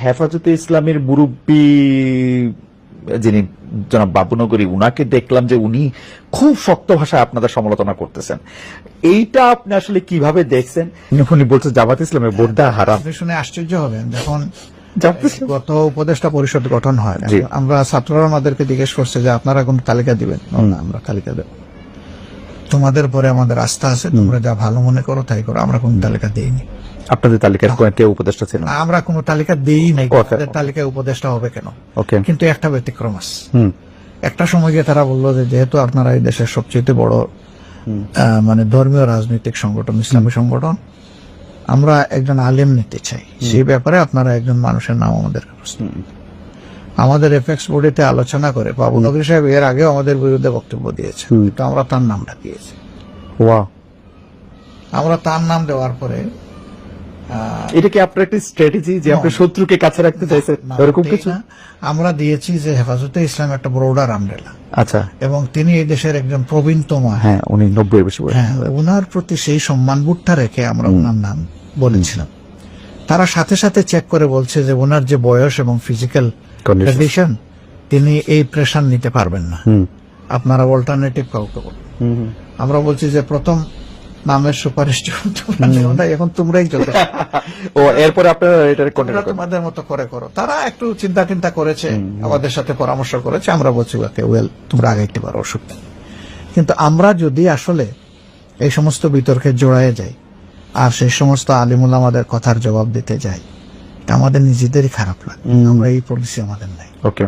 হেফাজতে ইসলামের মুরব্বী যিনি জনাব বাবুনগরী, উনাকে দেখলাম যে উনি খুব শক্ত ভাষায় আপনাদের সমালোচনা করতেছেন। এইটা আপনি আসলে কিভাবে দেখছেন? উনি বলছেন জামাত ইসলামের ভোট দেওয়া হারাম। আপনি শুনে আশ্চর্য হবেন, যখন জামাত ইসলাম- গত উপদেষ্টা পরিষদ গঠন হয়, জি। আমরা ছাত্ররা আমাদেরকে জিজ্ঞেস করছে যে আপনারা কোন তালিকা দিবেন? না, আমরা তালিকা দেব, তোমাদের পরে আমাদের আস্থা আছে, তোমরা যা ভালো মনে করো তাই করো, আমরা কোন তালিকা দেইনি। আপনাদের তালিকার কেউ উপদেষ্টা ছিল? আমরা কোন তালিকা দেই নাই, Okay. আমাদের তালিকায় উপদেষ্টা হবে কেন? ওকে। কিন্তু একটা ব্যতিক্রম আছে। হুম। একটা সময় গিয়ে তারা বললো যে যেহেতু আপনারা এই দেশের সবচেয়ে বড় মানে ধর্মীয় রাজনৈতিক সংগঠন, ইসলামী সংগঠন, আমরা একজন আলেম নিতে চাই, সেই ব্যাপারে আপনারা একজন মানুষের নাম আমাদের আমাদের এফএক্স বোর্ডেতে আলোচনা করে বাবু নগরী সাহেব এর আগেও আমাদের বিরুদ্ধে বক্তব্য দিয়েছে, কিন্তু আমরা তার নামটা দিয়েছি। ওয়াও। আমরা তার নাম দেওয়ার পরে এটা কি আপনার একটা স্ট্র্যাটেজি যে আপনি শত্রুকে কাছে রাখতে চাইছেন, না, এরকম ঠিক কিছু? না। আমরা দিয়েছি যে হেফাজতে ইসলাম একটা ব্রোডার আমরেলা, আচ্ছা। এবং তিনি এই দেশের একজন প্রবীণতম। হ্যাঁ, উনি 90 বেশি বয়স। হ্যাঁ, ওনার প্রতি সেই সম্মান বুটটা রেখে আমরা ওনার নাম বলেছিলাম। তারা সাথে সাথে চেক করে বলছে যে ওনার যে বয়স এবং ফিজিক্যাল Condition. কন্ডিশন, তিনি এই প্রেশার নিতে পারবেন না, আপনারা অল্টারনেটিভ কাউকে বলুন। আমরা বলছি যে প্রথম নামের সুপারিশ তোমরা দিও না, এখন তোমরাই চলতে ও, এরপরে আপনারা এটা কন্টিনিউ করেন। তোমাদের মতো করে করো। তারা একটু চিন্তা করেছে, আমাদের সাথে পরামর্শ করেছে, আমরা বলছি ওকে ওয়েল তোমরা আগাইতে পারো, অসুবিধা নেই। কিন্তু আমরা যদি আসলে এই সমস্ত বিতর্কে জড়ায় যাই আর সেই সমস্ত আলিমুল আমাদের কথার জবাব দিতে যাই, তা আমাদের নিজেদেরই খারাপ লাগে। আমরা এই পলিসি আমাদের নাই। ওকে।